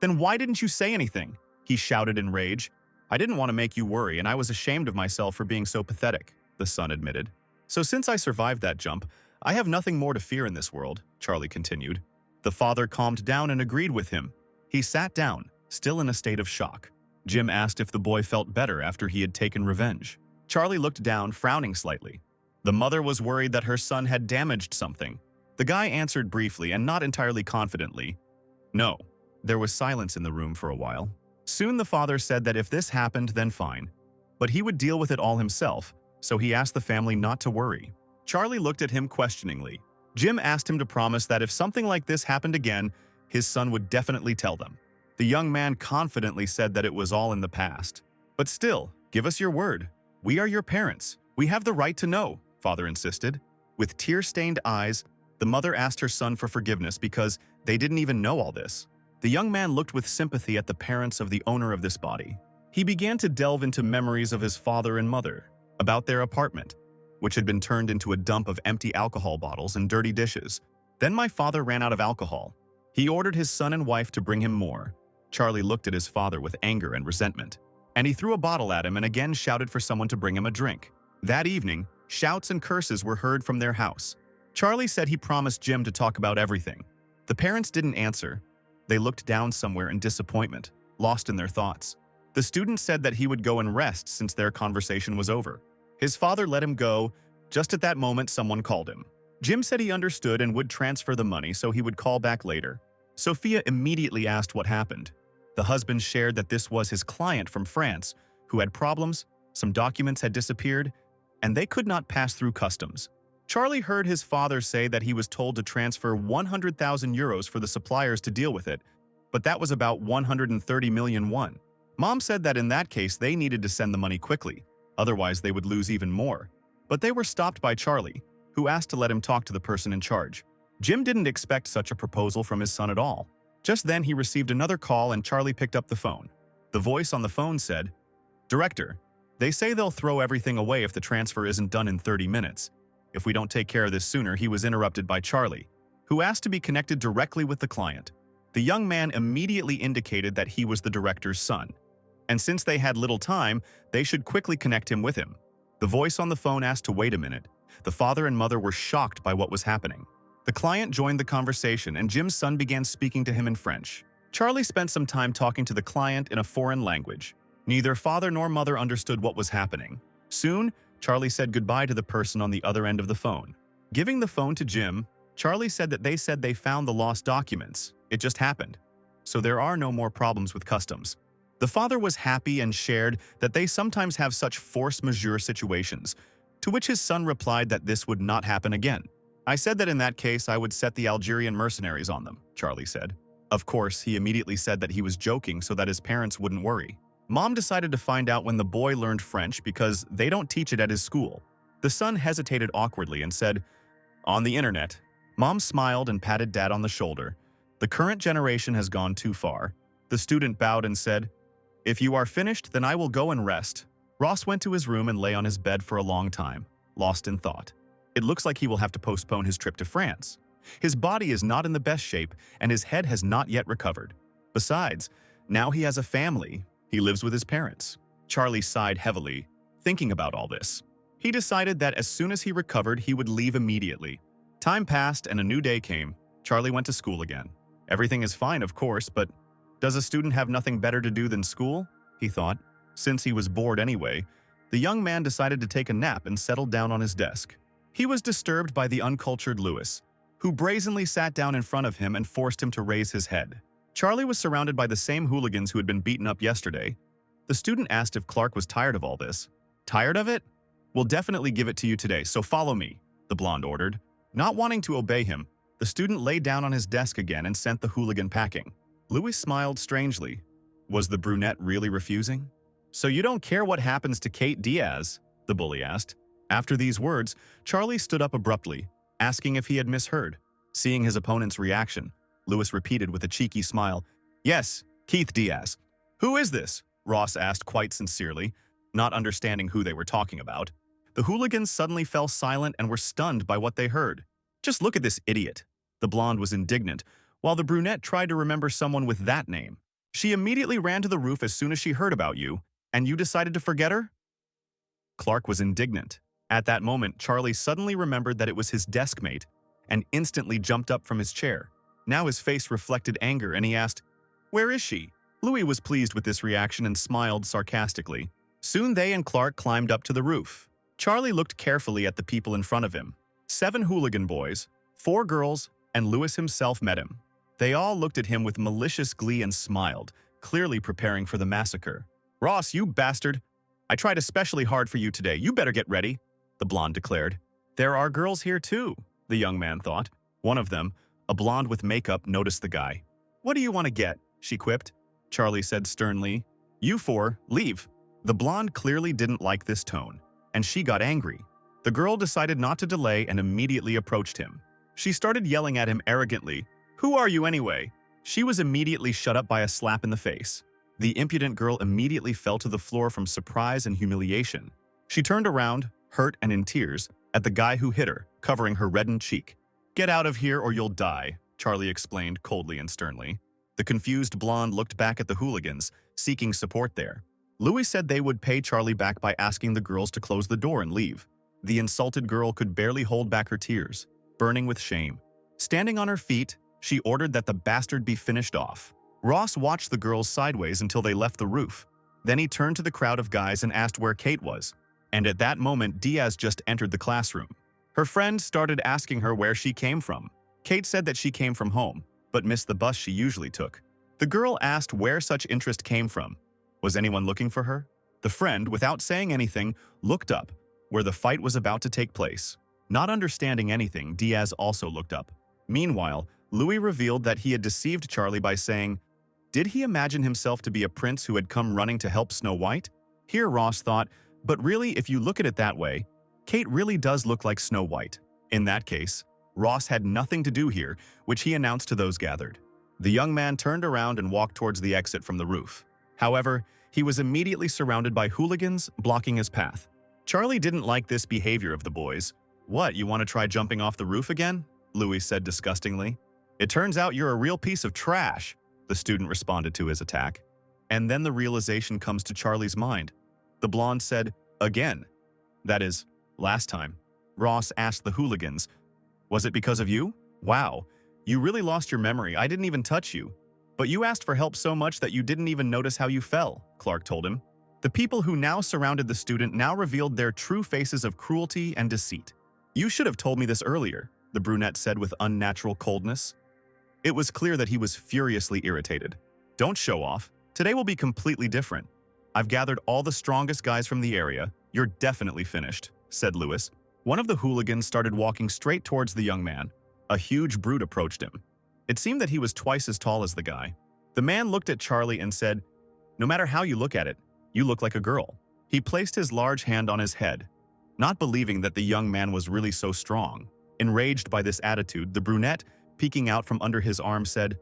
"Then why didn't you say anything?" he shouted in rage. "I didn't want to make you worry, and I was ashamed of myself for being so pathetic," the son admitted. "So since I survived that jump, I have nothing more to fear in this world," Charlie continued. The father calmed down and agreed with him. He sat down, still in a state of shock. Jim asked if the boy felt better after he had taken revenge. Charlie looked down, frowning slightly. The mother was worried that her son had damaged something. The guy answered briefly and not entirely confidently, "No." There was silence in the room for a while. Soon the father said that if this happened, then fine. But he would deal with it all himself, so he asked the family not to worry. Charlie looked at him questioningly. Jim asked him to promise that if something like this happened again, his son would definitely tell them. The young man confidently said that it was all in the past. "But still, give us your word. We are your parents. We have the right to know," Father insisted. With tear-stained eyes, the mother asked her son for forgiveness because they didn't even know all this. The young man looked with sympathy at the parents of the owner of this body. He began to delve into memories of his father and mother, about their apartment, which had been turned into a dump of empty alcohol bottles and dirty dishes. Then my father ran out of alcohol. He ordered his son and wife to bring him more. Charlie looked at his father with anger and resentment, and he threw a bottle at him and again shouted for someone to bring him a drink. That evening, Shouts and curses were heard from their house. Charlie said he promised Jim to talk about everything. The parents didn't answer. They looked down somewhere in disappointment, lost in their thoughts. The student said that he would go and rest since their conversation was over. His father let him go. Just at that moment, someone called him. Jim said he understood and would transfer the money so he would call back later. Sophia immediately asked what happened. The husband shared that this was his client from France who had problems, some documents had disappeared, and they could not pass through customs. Charlie heard his father say that he was told to transfer 100,000 euros for the suppliers to deal with it, but that was about 130 million won. Mom said that in that case they needed to send the money quickly, otherwise they would lose even more. But they were stopped by Charlie, who asked to let him talk to the person in charge. Jim didn't expect such a proposal from his son at all. Just then he received another call and Charlie picked up the phone. The voice on the phone said, "Director, they say they'll throw everything away if the transfer isn't done in 30 minutes. If we don't take care of this sooner," he was interrupted by Charlie, who asked to be connected directly with the client. The young man immediately indicated that he was the director's son, and since they had little time, they should quickly connect him with him. The voice on the phone asked to wait a minute. The father and mother were shocked by what was happening. The client joined the conversation and Jim's son began speaking to him in French. Charlie spent some time talking to the client in a foreign language. Neither father nor mother understood what was happening. Soon, Charlie said goodbye to the person on the other end of the phone. Giving the phone to Jim, Charlie said that they found the lost documents. It just happened. So there are no more problems with customs. The father was happy and shared that they sometimes have such force majeure situations, to which his son replied that this would not happen again. "I said that in that case I would set the Algerian mercenaries on them," Charlie said. Of course, he immediately said that he was joking so that his parents wouldn't worry. Mom decided to find out when the boy learned French because they don't teach it at his school. The son hesitated awkwardly and said, "On the internet." Mom smiled and patted Dad on the shoulder. "The current generation has gone too far." The student bowed and said, "If you are finished, then I will go and rest." Ross went to his room and lay on his bed for a long time, lost in thought. It looks like he will have to postpone his trip to France. His body is not in the best shape, and his head has not yet recovered. Besides, now he has a family. He lives with his parents. Charlie sighed heavily, thinking about all this. He decided that as soon as he recovered, he would leave immediately. Time passed and a new day came. Charlie went to school again. Everything is fine, of course, but does a student have nothing better to do than school? He thought. Since he was bored anyway, the young man decided to take a nap and settled down on his desk. He was disturbed by the uncultured Louis, who brazenly sat down in front of him and forced him to raise his head. Charlie was surrounded by the same hooligans who had been beaten up yesterday. The student asked if Clark was tired of all this. "Tired of it? We'll definitely give it to you today, so follow me," the blonde ordered. Not wanting to obey him, the student lay down on his desk again and sent the hooligan packing. Louis smiled strangely. Was the brunette really refusing? "So you don't care what happens to Kate Diaz?" the bully asked. After these words, Charlie stood up abruptly, asking if he had misheard. Seeing his opponent's reaction, Louis repeated with a cheeky smile, "Yes, Keith Diaz." "Who is this?" Ross asked quite sincerely, not understanding who they were talking about. The hooligans suddenly fell silent and were stunned by what they heard. "Just look at this idiot." The blonde was indignant, while the brunette tried to remember someone with that name. "She immediately ran to the roof as soon as she heard about you, and you decided to forget her?" Clark was indignant. At that moment, Charlie suddenly remembered that it was his desk mate and instantly jumped up from his chair. Now his face reflected anger and he asked, "Where is she?" Louis was pleased with this reaction and smiled sarcastically. Soon they and Clark climbed up to the roof. Charlie looked carefully at the people in front of him. 7 hooligan boys, 4 girls, and Louis himself met him. They all looked at him with malicious glee and smiled, clearly preparing for the massacre. "Ross, you bastard! I tried especially hard for you today. You better get ready," the blonde declared. "There are girls here too," the young man thought. One of them, a blonde with makeup, noticed the guy. "What do you want to get?" she quipped. Charlie said sternly, "You 4, leave." The blonde clearly didn't like this tone, and she got angry. The girl decided not to delay and immediately approached him. She started yelling at him arrogantly, "Who are you anyway?" She was immediately shut up by a slap in the face. The impudent girl immediately fell to the floor from surprise and humiliation. She turned around, hurt and in tears, at the guy who hit her, covering her reddened cheek. "Get out of here or you'll die," Charlie explained coldly and sternly. The confused blonde looked back at the hooligans, seeking support there. Louis said they would pay Charlie back by asking the girls to close the door and leave. The insulted girl could barely hold back her tears, burning with shame. Standing on her feet, she ordered that the bastard be finished off. Ross watched the girls sideways until they left the roof. Then he turned to the crowd of guys and asked where Kate was. And at that moment, Diaz just entered the classroom. Her friend started asking her where she came from. Kate said that she came from home, but missed the bus she usually took. The girl asked where such interest came from. Was anyone looking for her? The friend, without saying anything, looked up, where the fight was about to take place. Not understanding anything, Diaz also looked up. Meanwhile, Louis revealed that he had deceived Charlie by saying, did he imagine himself to be a prince who had come running to help Snow White? Here Ross thought, but really, if you look at it that way, Kate really does look like Snow White. In that case, Ross had nothing to do here, which he announced to those gathered. The young man turned around and walked towards the exit from the roof. However, he was immediately surrounded by hooligans blocking his path. Charlie didn't like this behavior of the boys. What, you want to try jumping off the roof again? Louis said disgustingly. It turns out you're a real piece of trash, the student responded to his attack. And then the realization comes to Charlie's mind. The blonde said, again. That is, last time. Ross asked the hooligans, was it because of you? Wow, you really lost your memory. I didn't even touch you. But you asked for help so much that you didn't even notice how you fell, Clark told him. The people who now surrounded the student now revealed their true faces of cruelty and deceit. You should have told me this earlier, the brunette said with unnatural coldness. It was clear that he was furiously irritated. Don't show off. Today will be completely different. I've gathered all the strongest guys from the area. You're definitely finished, said Louis. One of the hooligans started walking straight towards the young man. A huge brute approached him. It seemed that he was twice as tall as the guy. The man looked at Charlie and said, no matter how you look at it, you look like a girl. He placed his large hand on his head, not believing that the young man was really so strong. Enraged by this attitude, the brunette, peeking out from under his arm, said,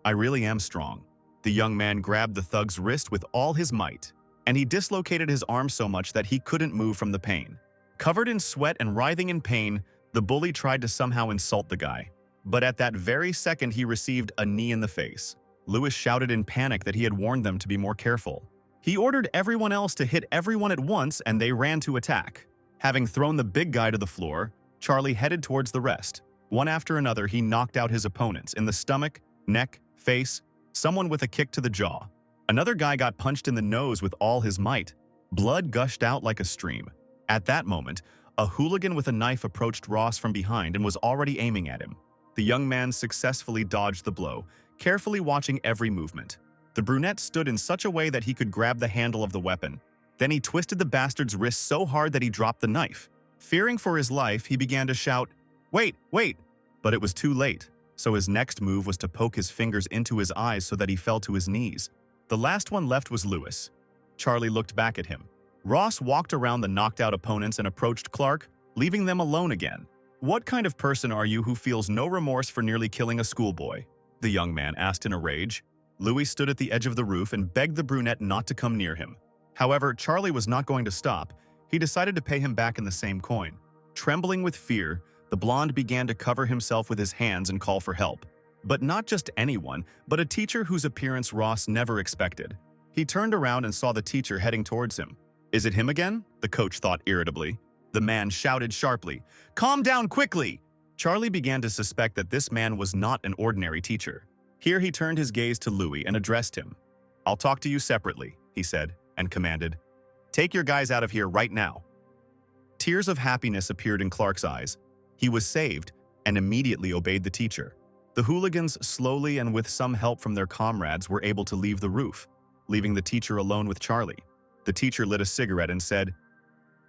I really am strong. The young man grabbed the thug's wrist with all his might, and he dislocated his arm so much that he couldn't move from the pain. Covered in sweat and writhing in pain, the bully tried to somehow insult the guy. But at that very second, he received a knee in the face. Louis shouted in panic that he had warned them to be more careful. He ordered everyone else to hit everyone at once, and they ran to attack. Having thrown the big guy to the floor, Charlie headed towards the rest. One after another, he knocked out his opponents in the stomach, neck, face, someone with a kick to the jaw. Another guy got punched in the nose with all his might. Blood gushed out like a stream. At that moment, a hooligan with a knife approached Ross from behind and was already aiming at him. The young man successfully dodged the blow, carefully watching every movement. The brunette stood in such a way that he could grab the handle of the weapon. Then he twisted the bastard's wrist so hard that he dropped the knife. Fearing for his life, he began to shout, "Wait, wait!" But it was too late, so his next move was to poke his fingers into his eyes so that he fell to his knees. The last one left was Louis. Charlie looked back at him. Ross walked around the knocked-out opponents and approached Clark, leaving them alone again. "What kind of person are you who feels no remorse for nearly killing a schoolboy?" the young man asked in a rage. Louis stood at the edge of the roof and begged the brunette not to come near him. However, Charlie was not going to stop. He decided to pay him back in the same coin. Trembling with fear, the blonde began to cover himself with his hands and call for help. But not just anyone, but a teacher whose appearance Ross never expected. He turned around and saw the teacher heading towards him. "Is it him again?" the coach thought irritably. The man shouted sharply, "Calm down quickly!" Charlie began to suspect that this man was not an ordinary teacher. Here he turned his gaze to Louis and addressed him. "I'll talk to you separately," he said, and commanded, "Take your guys out of here right now." Tears of happiness appeared in Clark's eyes. He was saved and immediately obeyed the teacher. The hooligans, slowly and with some help from their comrades, were able to leave the roof, leaving the teacher alone with Charlie. The teacher lit a cigarette and said,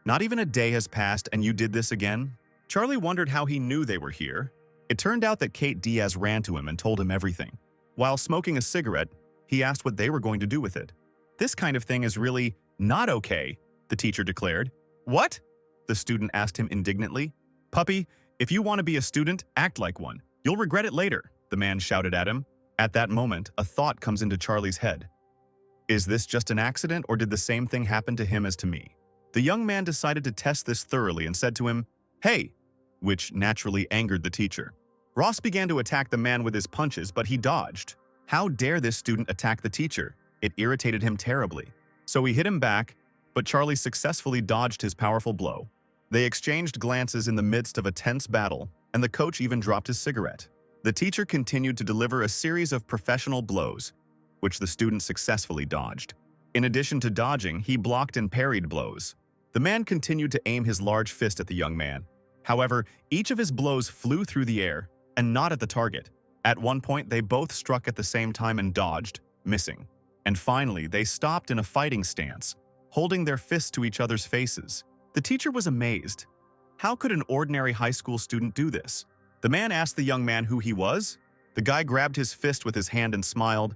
"Not even a day has passed and you did this again?" Charlie wondered how he knew they were here. It turned out that Kate Diaz ran to him and told him everything. While smoking a cigarette, he asked what they were going to do with it. "This kind of thing is really not okay," the teacher declared. "What?" the student asked him indignantly. "Puppy, if you want to be a student, act like one. You'll regret it later," the man shouted at him. At that moment, a thought comes into Charlie's head. Is this just an accident, or did the same thing happen to him as to me? The young man decided to test this thoroughly and said to him, "Hey," which naturally angered the teacher. Ross began to attack the man with his punches, but he dodged. How dare this student attack the teacher? It irritated him terribly. So he hit him back, but Charlie successfully dodged his powerful blow. They exchanged glances in the midst of a tense battle, and the coach even dropped his cigarette. The teacher continued to deliver a series of professional blows, which the student successfully dodged. In addition to dodging, he blocked and parried blows. The man continued to aim his large fist at the young man. However, each of his blows flew through the air, and not at the target. At one point, they both struck at the same time and dodged, missing. And finally, they stopped in a fighting stance, holding their fists to each other's faces. The teacher was amazed. How could an ordinary high school student do this? The man asked the young man who he was. The guy grabbed his fist with his hand and smiled.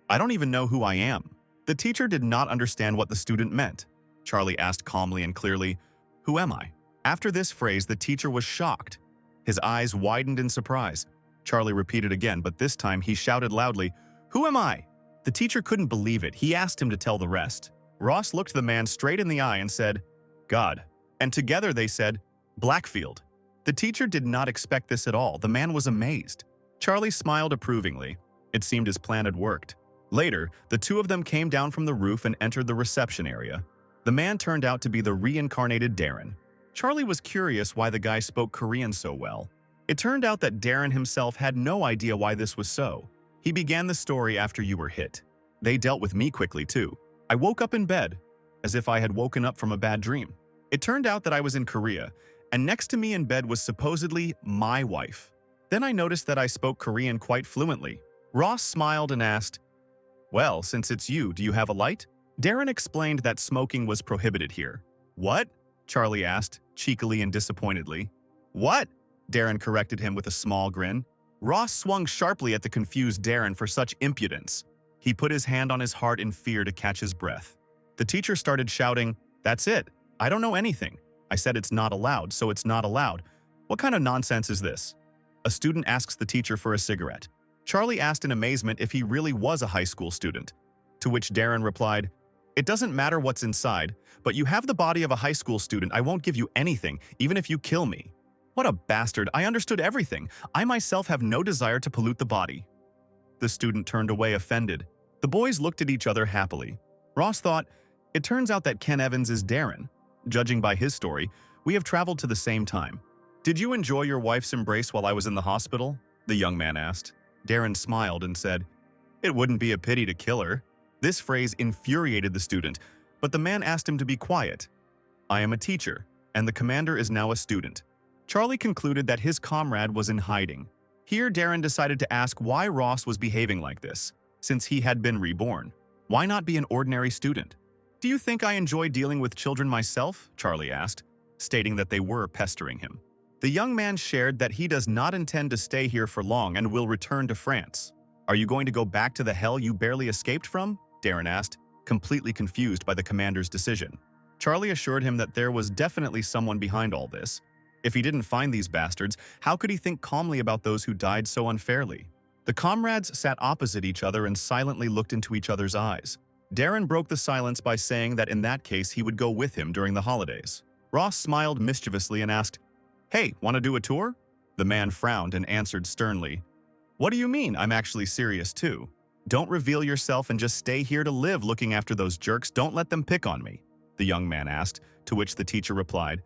"I don't even know who I am." The teacher did not understand what the student meant. Charlie asked calmly and clearly, "Who am I?" After this phrase, the teacher was shocked. His eyes widened in surprise. Charlie repeated again, but this time he shouted loudly, "Who am I?" The teacher couldn't believe it. He asked him to tell the rest. Ross looked the man straight in the eye and said, "God." And together they said, "Blackfield." The teacher did not expect this at all. The man was amazed. Charlie smiled approvingly. It seemed his plan had worked. Later, the two of them came down from the roof and entered the reception area. The man turned out to be the reincarnated Darren. Charlie was curious why the guy spoke Korean so well. It turned out that Darren himself had no idea why this was so. He began the story after you were hit. They dealt with me quickly too. I woke up in bed, as if I had woken up from a bad dream. It turned out that I was in Korea, and next to me in bed was supposedly my wife. Then I noticed that I spoke Korean quite fluently. Ross smiled and asked, "Well, since it's you, do you have a light?" Darren explained that smoking was prohibited here. "What?" Charlie asked, cheekily and disappointedly. "What?" Darren corrected him with a small grin. Ross swung sharply at the confused Darren for such impudence. He put his hand on his heart in fear to catch his breath. The teacher started shouting, "That's it. I don't know anything. I said it's not allowed, so it's not allowed. What kind of nonsense is this?" A student asks the teacher for a cigarette. Charlie asked in amazement if he really was a high school student, to which Darren replied, "It doesn't matter what's inside, but you have the body of a high school student. I won't give you anything, even if you kill me." What a bastard. I understood everything. I myself have no desire to pollute the body. The student turned away offended. The boys looked at each other happily. Ross thought, it turns out that Ken Evans is Darren. Judging by his story, we have traveled to the same time. "Did you enjoy your wife's embrace while I was in the hospital?" the young man asked. Darren smiled and said, "It wouldn't be a pity to kill her." This phrase infuriated the student, but the man asked him to be quiet. "I am a teacher, and the commander is now a student." Charlie concluded that his comrade was in hiding. Here, Darren decided to ask why Ross was behaving like this, since he had been reborn. Why not be an ordinary student? "Do you think I enjoy dealing with children myself?" Charlie asked, stating that they were pestering him. The young man shared that he does not intend to stay here for long and will return to France. "Are you going to go back to the hell you barely escaped from?" Darren asked, completely confused by the commander's decision. Charlie assured him that there was definitely someone behind all this. If he didn't find these bastards, how could he think calmly about those who died so unfairly? The comrades sat opposite each other and silently looked into each other's eyes. Darren broke the silence by saying that in that case he would go with him during the holidays. Ross smiled mischievously and asked, "Hey, want to do a tour?" The man frowned and answered sternly, "What do you mean? I'm actually serious too. Don't reveal yourself and just stay here to live looking after those jerks. Don't let them pick on me," the young man asked, to which the teacher replied,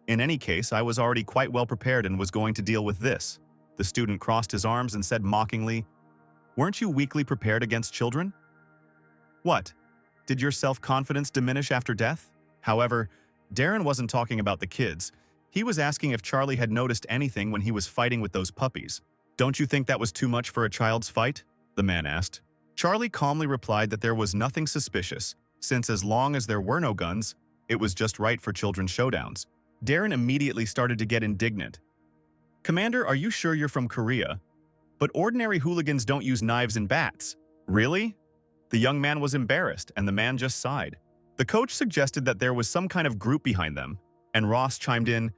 "In any case, I was already quite well prepared and was going to deal with this." The student crossed his arms and said mockingly, "Weren't you weakly prepared against children?" "What? Did your self-confidence diminish after death?" However, Darren wasn't talking about the kids. He was asking if Charlie had noticed anything when he was fighting with those puppies. "Don't you think that was too much for a child's fight?" the man asked. Charlie calmly replied that there was nothing suspicious, since as long as there were no guns, it was just right for children's showdowns. Darren immediately started to get indignant. "Commander, are you sure you're from Korea? But ordinary hooligans don't use knives and bats." "Really?" The young man was embarrassed, and the man just sighed. The coach suggested that there was some kind of group behind them, and Ross chimed in,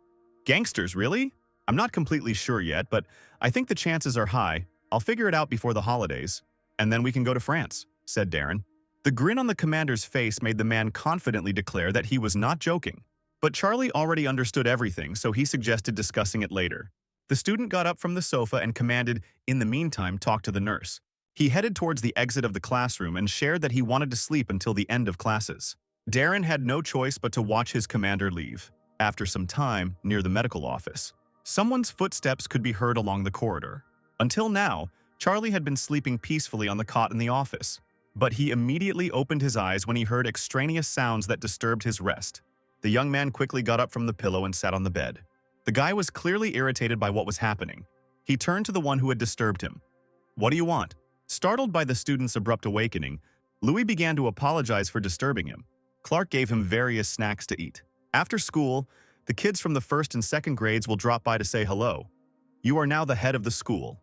"Gangsters, really? I'm not completely sure yet, but I think the chances are high. I'll figure it out before the holidays, and then we can go to France," said Darren. The grin on the commander's face made the man confidently declare that he was not joking. But Charlie already understood everything, so he suggested discussing it later. The student got up from the sofa and commanded, "In the meantime, talk to the nurse." He headed towards the exit of the classroom and shared that he wanted to sleep until the end of classes. Darren had no choice but to watch his commander leave. After some time, near the medical office, someone's footsteps could be heard along the corridor. Until now, Charlie had been sleeping peacefully on the cot in the office, but he immediately opened his eyes when he heard extraneous sounds that disturbed his rest. The young man quickly got up from the pillow and sat on the bed. The guy was clearly irritated by what was happening. He turned to the one who had disturbed him. "What do you want?" Startled by the student's abrupt awakening, Louis began to apologize for disturbing him. Clark gave him various snacks to eat. After school, the kids from the first and second grades will drop by to say hello. "You are now the head of the school,"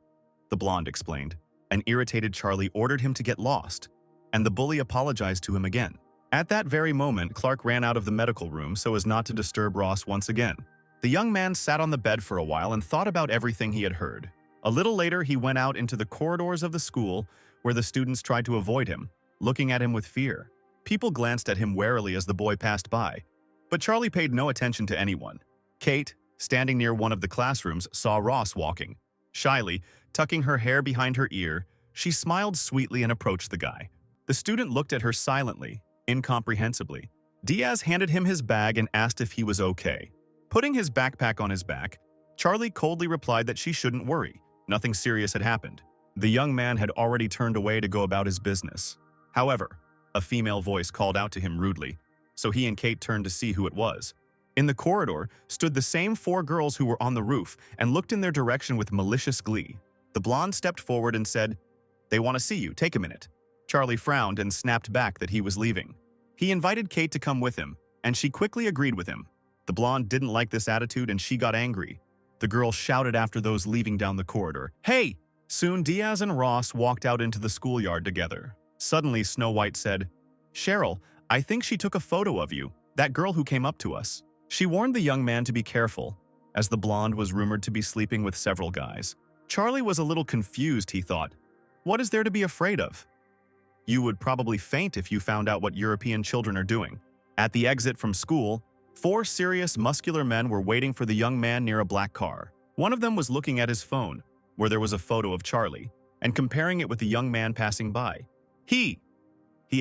the blonde explained. An irritated Charlie ordered him to get lost, and the bully apologized to him again. At that very moment, Clark ran out of the medical room so as not to disturb Ross once again. The young man sat on the bed for a while and thought about everything he had heard. A little later, he went out into the corridors of the school where the students tried to avoid him, looking at him with fear. People glanced at him warily as the boy passed by, but Charlie paid no attention to anyone. Kate, standing near one of the classrooms, saw Ross walking. Shyly, tucking her hair behind her ear, she smiled sweetly and approached the guy. The student looked at her silently, incomprehensibly. Diaz handed him his bag and asked if he was okay. Putting his backpack on his back, Charlie coldly replied that she shouldn't worry. Nothing serious had happened. The young man had already turned away to go about his business. However, a female voice called out to him rudely, so he and Kate turned to see who it was. In the corridor stood the same 4 girls who were on the roof and looked in their direction with malicious glee. The blonde stepped forward and said, "They want to see you, take a minute." Charlie frowned and snapped back that he was leaving. He invited Kate to come with him, and she quickly agreed with him. The blonde didn't like this attitude and she got angry. The girl shouted after those leaving down the corridor, "Hey!" Soon Diaz and Ross walked out into the schoolyard together. Suddenly, Snow White said, "Cheryl, I think she took a photo of you, that girl who came up to us." She warned the young man to be careful, as the blonde was rumored to be sleeping with several guys. Charlie was a little confused, he thought. What is there to be afraid of? You would probably faint if you found out what European children are doing. At the exit from school, 4 serious, muscular men were waiting for the young man near a black car. One of them was looking at his phone, where there was a photo of Charlie, and comparing it with the young man passing by. He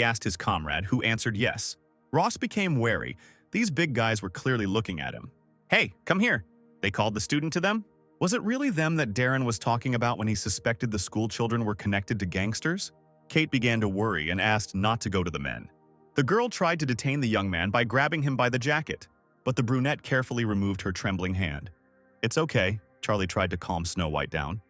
asked his comrade, who answered yes. Ross became wary. These big guys were clearly looking at him. "Hey, come here." They called the student to them. Was it really them that Darren was talking about when he suspected the school children were connected to gangsters? Kate began to worry and asked not to go to the men. The girl tried to detain the young man by grabbing him by the jacket, but the brunette carefully removed her trembling hand. "It's okay," Charlie tried to calm Snow White down.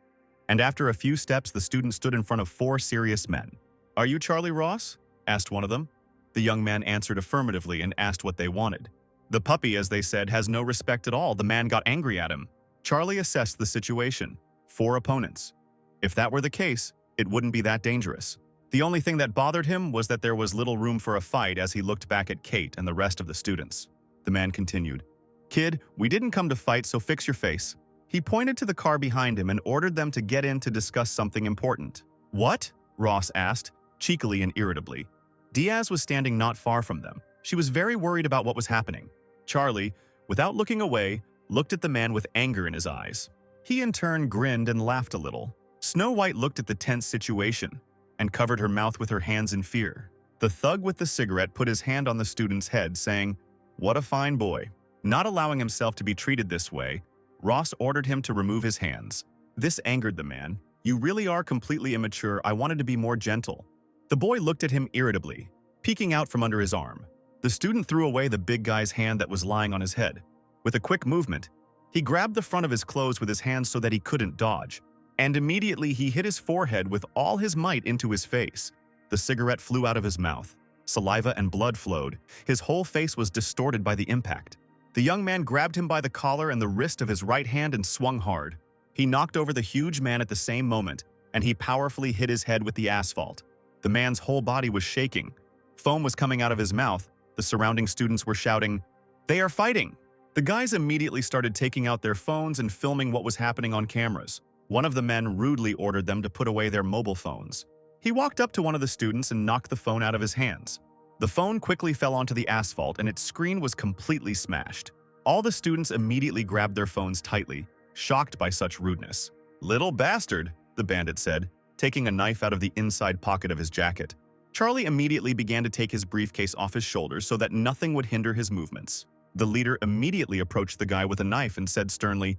And after a few steps, the student stood in front of 4 serious men. "Are you Charlie Ross?" asked one of them. The young man answered affirmatively and asked what they wanted. "The puppy, as they said, has no respect at all." The man got angry at him. Charlie assessed the situation. 4 opponents. If that were the case, it wouldn't be that dangerous. The only thing that bothered him was that there was little room for a fight as he looked back at Kate and the rest of the students. The man continued, "Kid, we didn't come to fight, so fix your face." He pointed to the car behind him and ordered them to get in to discuss something important. "What?" Ross asked, cheekily and irritably. Diaz was standing not far from them. She was very worried about what was happening. Charlie, without looking away, looked at the man with anger in his eyes. He in turn grinned and laughed a little. Snow White looked at the tense situation and covered her mouth with her hands in fear. The thug with the cigarette put his hand on the student's head, saying, "What a fine boy." Not allowing himself to be treated this way, Ross ordered him to remove his hands. This angered the man. "You really are completely immature. I wanted to be more gentle." The boy looked at him irritably, peeking out from under his arm. The student threw away the big guy's hand that was lying on his head. With a quick movement, he grabbed the front of his clothes with his hands so that he couldn't dodge, and immediately he hit his forehead with all his might into his face. The cigarette flew out of his mouth. Saliva and blood flowed. His whole face was distorted by the impact. The young man grabbed him by the collar and the wrist of his right hand and swung hard. He knocked over the huge man at the same moment, and he powerfully hit his head with the asphalt. The man's whole body was shaking. Foam was coming out of his mouth. The surrounding students were shouting, "They are fighting!" The guys immediately started taking out their phones and filming what was happening on cameras. One of the men rudely ordered them to put away their mobile phones. He walked up to one of the students and knocked the phone out of his hands. The phone quickly fell onto the asphalt and its screen was completely smashed. All the students immediately grabbed their phones tightly, shocked by such rudeness. "Little bastard," the bandit said, taking a knife out of the inside pocket of his jacket. Charlie immediately began to take his briefcase off his shoulders so that nothing would hinder his movements. The leader immediately approached the guy with a knife and said sternly,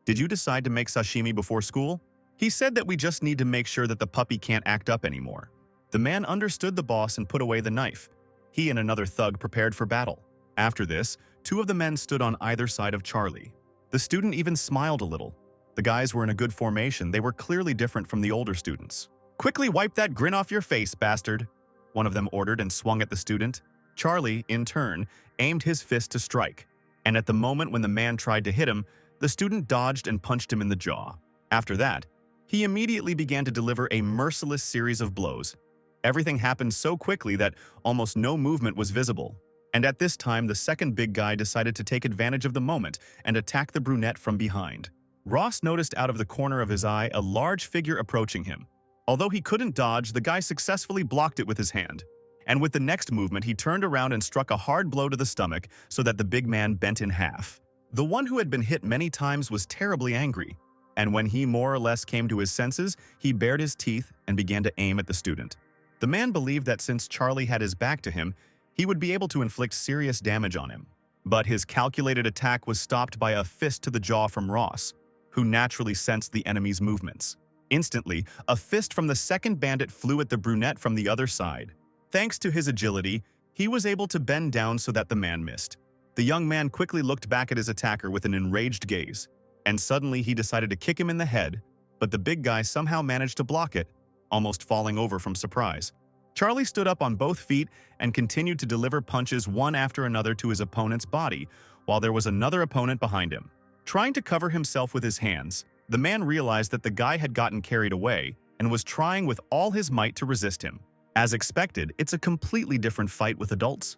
"Did you decide to make sashimi before school?" He said that we just need to make sure that the puppy can't act up anymore. The man understood the boss and put away the knife. He and another thug prepared for battle. After this, two of the men stood on either side of Charlie. The student even smiled a little. The guys were in a good formation. They were clearly different from the older students. "Quickly wipe that grin off your face, bastard," one of them ordered and swung at the student. Charlie, in turn, aimed his fist to strike. And at the moment when the man tried to hit him, the student dodged and punched him in the jaw. After that, he immediately began to deliver a merciless series of blows. Everything happened so quickly that almost no movement was visible. And at this time, the second big guy decided to take advantage of the moment and attack the brunette from behind. Ross noticed out of the corner of his eye a large figure approaching him. Although he couldn't dodge, the guy successfully blocked it with his hand. And with the next movement, he turned around and struck a hard blow to the stomach so that the big man bent in half. The one who had been hit many times was terribly angry. And when he more or less came to his senses, he bared his teeth and began to aim at the student. The man believed that since Charlie had his back to him, he would be able to inflict serious damage on him. But his calculated attack was stopped by a fist to the jaw from Ross, who naturally sensed the enemy's movements. Instantly, a fist from the second bandit flew at the brunette from the other side. Thanks to his agility, he was able to bend down so that the man missed. The young man quickly looked back at his attacker with an enraged gaze, and suddenly he decided to kick him in the head, but the big guy somehow managed to block it, almost falling over from surprise. Charlie stood up on both feet and continued to deliver punches one after another to his opponent's body, while there was another opponent behind him. Trying to cover himself with his hands, the man realized that the guy had gotten carried away and was trying with all his might to resist him. As expected, it's a completely different fight with adults.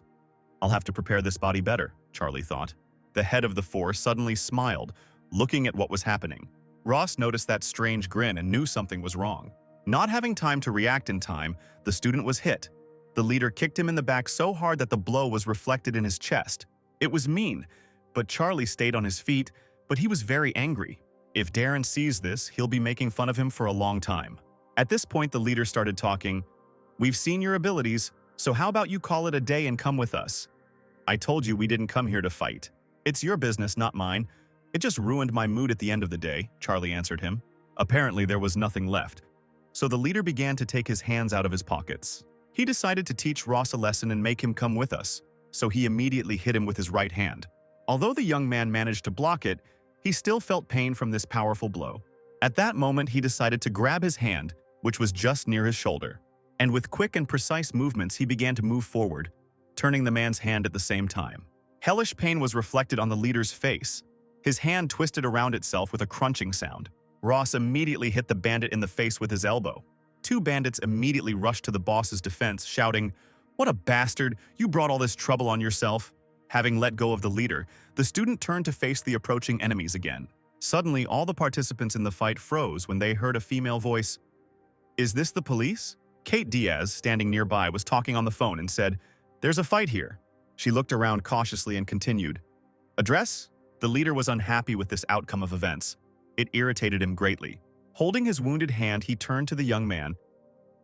"I'll have to prepare this body better," Charlie thought. The head of the four suddenly smiled, looking at what was happening. Ross noticed that strange grin and knew something was wrong. Not having time to react in time, the student was hit. The leader kicked him in the back so hard that the blow was reflected in his chest. It was mean, but Charlie stayed on his feet, but he was very angry. If Darren sees this, he'll be making fun of him for a long time. At this point, the leader started talking. "We've seen your abilities, so how about you call it a day and come with us? I told you we didn't come here to fight. It's your business, not mine. It just ruined my mood at the end of the day," Charlie answered him. Apparently, there was nothing left. So the leader began to take his hands out of his pockets. He decided to teach Ross a lesson and make him come with us, so he immediately hit him with his right hand. Although the young man managed to block it, he still felt pain from this powerful blow. At that moment, he decided to grab his hand, which was just near his shoulder. And with quick and precise movements, he began to move forward, turning the man's hand at the same time. Hellish pain was reflected on the leader's face. His hand twisted around itself with a crunching sound. Ross immediately hit the bandit in the face with his elbow. Two bandits immediately rushed to the boss's defense, shouting, "What a bastard! You brought all this trouble on yourself." Having let go of the leader, the student turned to face the approaching enemies again. Suddenly, all the participants in the fight froze when they heard a female voice. "Is this the police?" Kate Diaz, standing nearby, was talking on the phone and said, "There's a fight here." She looked around cautiously and continued, "Address?" The leader was unhappy with this outcome of events. It irritated him greatly. Holding his wounded hand, he turned to the young man.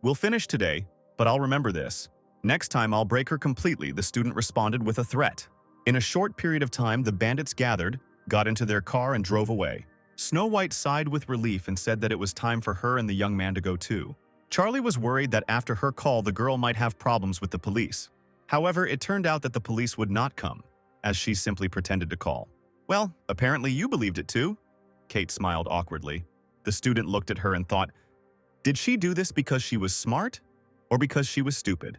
"We'll finish today, but I'll remember this. Next time I'll break her completely," the student responded with a threat. In a short period of time, the bandits gathered, got into their car and drove away. Snow White sighed with relief and said that it was time for her and the young man to go too. Charlie was worried that after her call, the girl might have problems with the police. However, it turned out that the police would not come, as she simply pretended to call. "Well, apparently you believed it too." Kate smiled awkwardly. The student looked at her and thought, did she do this because she was smart or because she was stupid?